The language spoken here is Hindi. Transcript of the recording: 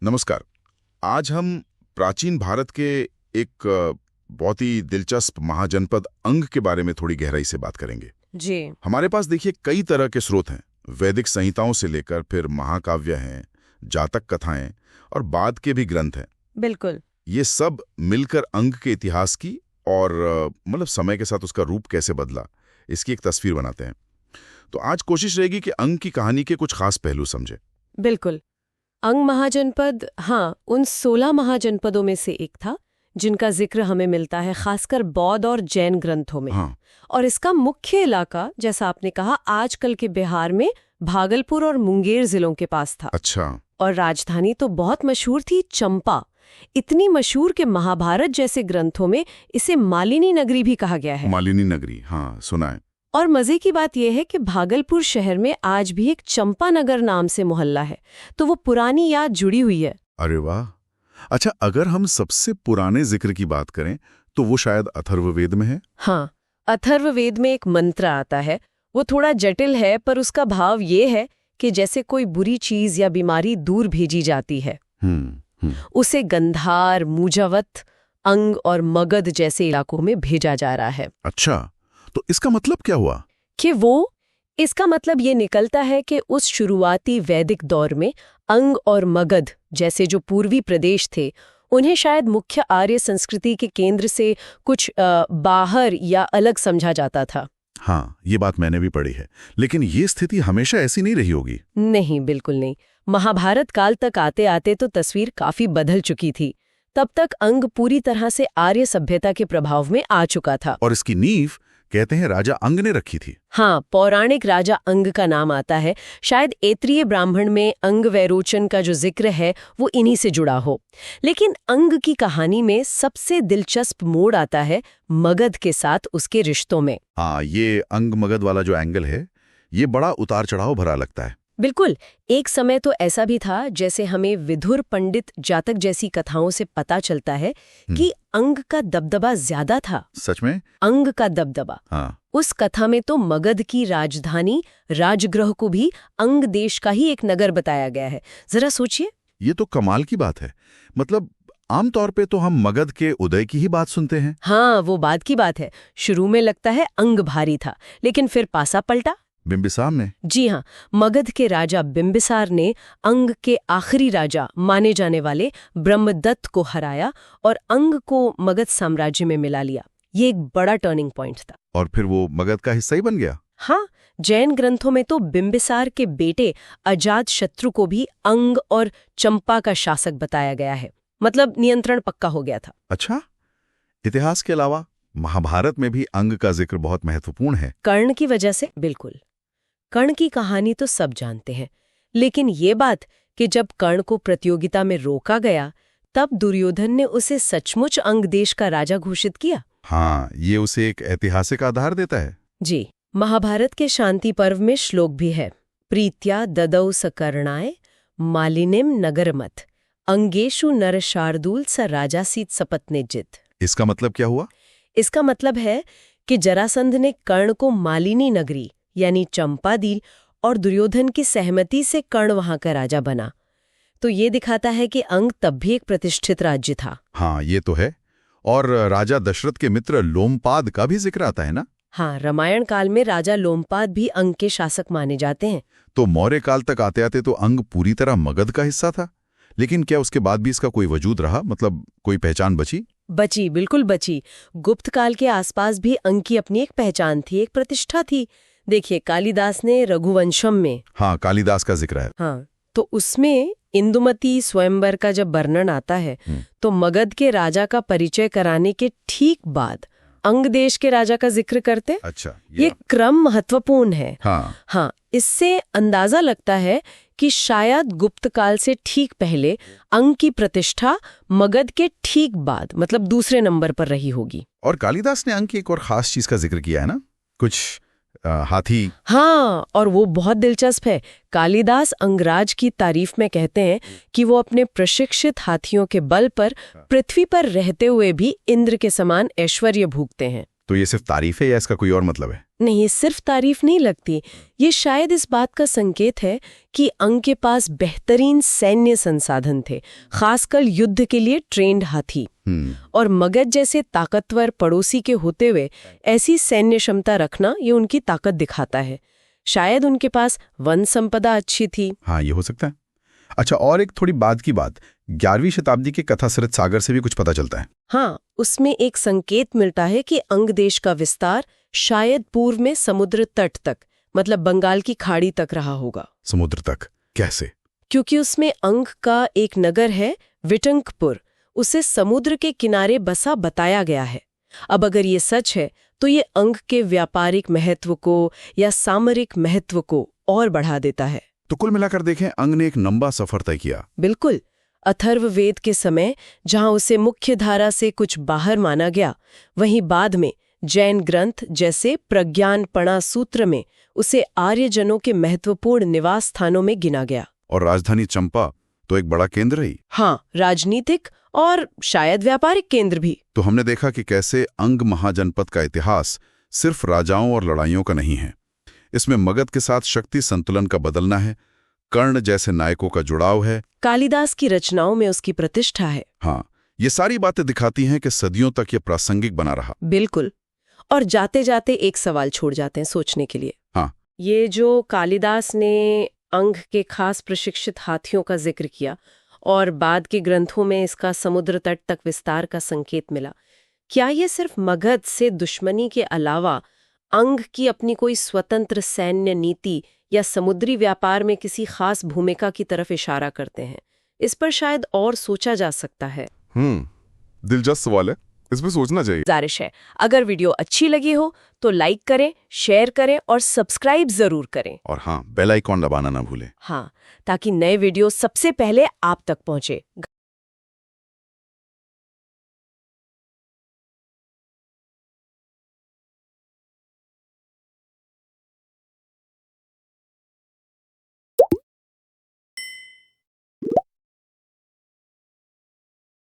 नमस्कार। आज हम प्राचीन भारत के एक बहुत ही दिलचस्प महाजनपद अंग के बारे में थोड़ी गहराई से बात करेंगे। जी। हमारे पास देखिए कई तरह के स्रोत हैं, वैदिक संहिताओं से लेकर फिर महाकाव्य हैं, जातक कथाएं और बाद के भी ग्रंथ हैं। बिल्कुल। ये सब मिलकर अंग के इतिहास की और मतलब समय के साथ उसका रूप कैसे बदला, इसकी एक तस्वीर बनाते हैं। तो आज कोशिश रहेगी कि अंग की कहानी के कुछ खास पहलू समझे। बिल्कुल। अंग महाजनपद, हाँ, उन 16 महाजनपदों में से एक था जिनका जिक्र हमें मिलता है खासकर बौद्ध और जैन ग्रंथों में। हाँ। और इसका मुख्य इलाका, जैसा आपने कहा, आजकल के बिहार में भागलपुर और मुंगेर जिलों के पास था। अच्छा। और राजधानी तो बहुत मशहूर थी, चंपा। इतनी मशहूर कि महाभारत जैसे ग्रंथों में इसे मालिनी नगरी भी कहा गया है। मालिनी नगरी, हाँ, सुना है। और मजे की बात यह है कि भागलपुर शहर में आज भी एक चंपानगर नाम से मोहल्ला है, तो वो पुरानी याद जुड़ी हुई है। अरे वाह। अच्छा, अगर हम सबसे पुराने जिक्र की बात करें तो वो शायद अथर्ववेद में है। हाँ, अथर्ववेद में एक मंत्र आता है। वो थोड़ा जटिल है, पर उसका भाव ये है कि जैसे कोई बुरी चीज या बीमारी दूर भेजी जाती है। उसे गंधार, मुजावत, अंग और मगध जैसे इलाकों में भेजा जा रहा है। अच्छा, तो इसका मतलब क्या हुआ? इसका मतलब ये निकलता है कि उस शुरुआती वैदिक दौर में अंग और मगध जैसे जो पूर्वी प्रदेश थे, उन्हें शायद मुख्य आर्य संस्कृति के केंद्र से कुछ बाहर या अलग समझा जाता था। हाँ, ये बात मैंने भी पढ़ी है। लेकिन ये स्थिति हमेशा ऐसी नहीं रही होगी। नहीं, बिल्कुल नहीं। महाभारत काल तक आते आते तो तस्वीर काफी बदल चुकी थी। तब तक अंग पूरी तरह से आर्य सभ्यता के प्रभाव में आ चुका था। और इसकी नींव कहते हैं राजा अंग ने रखी थी। हाँ, पौराणिक राजा अंग का नाम आता है। शायद ऐत्रीय ब्राह्मण में अंग वैरोचन का जो जिक्र है वो इन्हीं से जुड़ा हो। लेकिन अंग की कहानी में सबसे दिलचस्प मोड़ आता है मगध के साथ उसके रिश्तों में। हाँ, ये अंग मगध वाला जो एंगल है, ये बड़ा उतार चढ़ाव भरा लगता है। बिल्कुल। एक समय तो ऐसा भी था, जैसे हमें विधुर, पंडित, जातक जैसी कथाओं से पता चलता है कि अंग का दबदबा ज्यादा था। सच में? अंग का दबदबा। हाँ। उस कथा में तो मगध की राजधानी राजगृह को भी अंग देश का ही एक नगर बताया गया है। जरा सोचिए। ये तो कमाल की बात है। मतलब आमतौर पे तो हम मगध के उदय की ही बात सुनते हैं। हाँ, वो बाद की बात है। शुरू में लगता है अंग भारी था, लेकिन फिर पासा पलटा। बिंबिसार ने? जी हाँ, मगध के राजा बिंबिसार ने अंग के आखिरी राजा माने जाने वाले ब्रह्मदत्त को हराया और अंग को मगध साम्राज्य में मिला लिया। ये एक बड़ा टर्निंग पॉइंट था। और फिर वो मगध का हिस्सा ही बन गया। हाँ, जैन ग्रंथों में तो बिंबिसार के बेटे अजातशत्रु को भी अंग और चंपा का शासक बताया गया है। मतलब नियंत्रण पक्का हो गया था। अच्छा, इतिहास के अलावा महाभारत में भी अंग का जिक्र बहुत महत्वपूर्ण है। कर्ण की वजह से? बिल्कुल। कर्ण की कहानी तो सब जानते हैं, लेकिन ये बात कि जब कर्ण को प्रतियोगिता में रोका गया, तब दुर्योधन ने उसे सचमुच अंग देश का राजा घोषित किया। हाँ, ये उसे एक ऐतिहासिक आधार देता है। जी। महाभारत के शांति पर्व में श्लोक भी है, प्रीत्या ददौ सकर्णाय मालिनीम नगरमथ अंगेशु नर शार्दूल स राजासीत सपत्नेजित। इसका मतलब क्या हुआ? इसका मतलब है कि जरासंध ने कर्ण को मालिनी नगरी यानी चंपा दी और दुर्योधन की सहमति से कर्ण वहां का राजा बना। तो ये दिखाता है कि अंग तब भी एक प्रतिष्ठित राज्य था। हाँ, ये तो है। और राजा दशरथ के मित्र लोमपाद का भी जिक्र आता है ना? हाँ, रामायण काल में राजा लोमपाद भी अंग के शासक माने जाते हैं। तो मौर्य काल तक आते आते तो अंग पूरी तरह मगध का हिस्सा था। लेकिन क्या उसके बाद भी इसका कोई वजूद रहा? मतलब कोई पहचान बची? बची, बिल्कुल बची। गुप्त काल के आसपास भी अंग की अपनी एक पहचान थी, एक प्रतिष्ठा थी। देखिए, कालिदास ने रघुवंशम में, हाँ, कालिदास का जिक्र है। हाँ, तो उसमें इंदुमती स्वयंवर का जब वर्णन आता है तो मगध के राजा का परिचय कराने के ठीक बाद अंग देश के राजा का जिक्र करते। अच्छा, ये क्रम महत्वपूर्ण है। हाँ, इससे अंदाजा लगता है कि शायद गुप्त काल से ठीक पहले अंग की प्रतिष्ठा मगध के ठीक बाद, मतलब दूसरे नंबर पर रही होगी। और कालिदास ने अंग की एक और खास चीज का जिक्र किया है ना, कुछ हाथी। हाँ, और वो बहुत दिलचस्प है। कालिदास अंगराज की तारीफ में कहते हैं कि वो अपने प्रशिक्षित हाथियों के बल पर पृथ्वी पर रहते हुए भी इंद्र के समान ऐश्वर्य भोगते हैं। तो ये सिर्फ तारीफ है या इसका कोई और मतलब है? नहीं, सिर्फ तारीफ नहीं लगती। ये शायद इस बात का संकेत है कि अंग के पास बेहतरीन सैन्य संसाधन थे, खासकर युद्ध के लिए ट्रेंड हाथी। और मगध जैसे ताकतवर पड़ोसी के होते हुए ऐसी सैन्य क्षमता रखना ये उनकी ताकत दिखाता है। शायद उनके पास वन संपदा अच्छी थी। हाँ, ये हो सकता है। अच्छा, और एक थोड़ी बाद की बात, 11वीं शताब्दी के कथासरित सागर से भी कुछ पता चलता है। हाँ, उसमें एक संकेत मिलता है कि अंग देश का विस्तार शायद पूर्व में समुद्र तट तक, मतलब बंगाल की खाड़ी तक रहा होगा। समुद्र तक कैसे? क्योंकि उसमें अंग का एक नगर है विटंकपुर, उसे समुद्र के किनारे बसा बताया गया है। अब अगर ये सच है तो ये अंग के व्यापारिक महत्व को या सामरिक महत्व को और बढ़ा देता है। तो कुल मिलाकर देखें, अंग ने एक लंबा सफर तय किया। बिल्कुल। अथर्ववेद के समय जहां उसे मुख्य धारा से कुछ बाहर माना गया, वहीं बाद में जैन ग्रंथ जैसे प्रज्ञानपणा सूत्र में उसे आर्यजनों के महत्वपूर्ण निवास स्थानों में गिना गया। और राजधानी चंपा तो एक बड़ा केंद्र ही। हाँ, राजनीतिक और शायद व्यापारिक केंद्र भी। तो हमने देखा कि कैसे अंग महाजनपद का इतिहास सिर्फ राजाओं और लड़ाइयों का नहीं है। इसमें मगध के साथ शक्ति संतुलन का बदलना है, कर्ण जैसे नायकों का जुड़ाव है, कालिदास की रचनाओं में उसकी प्रतिष्ठा है। हाँ, ये सारी बातें दिखाती हैं कि सदियों तक ये प्रासंगिक बना रहा। बिल्कुल। और जाते जाते एक सवाल छोड़ जाते हैं सोचने के लिए। हाँ, ये जो कालिदास ने अंग के खास प्रशिक्षित हाथियों का जिक्र किया और बाद के ग्रंथों में इसका समुद्र तट तक विस्तार का संकेत मिला, क्या ये सिर्फ मगध से दुश्मनी के अलावा अंग की अपनी कोई स्वतंत्र सैन्य नीति या समुद्री व्यापार में किसी खास भूमिका की तरफ इशारा करते हैं? इस पर शायद और सोचा जा सकता है। दिलचस्प सवाल है, इस पर सोचना चाहिए। गुजारिश है, अगर वीडियो अच्छी लगी हो तो लाइक करें, शेयर करें और सब्सक्राइब जरूर करें। और हाँ, बेल आइकॉन दबाना ना भूलें। हाँ, ताकि नए वीडियो सबसे पहले आप तक पहुंचे।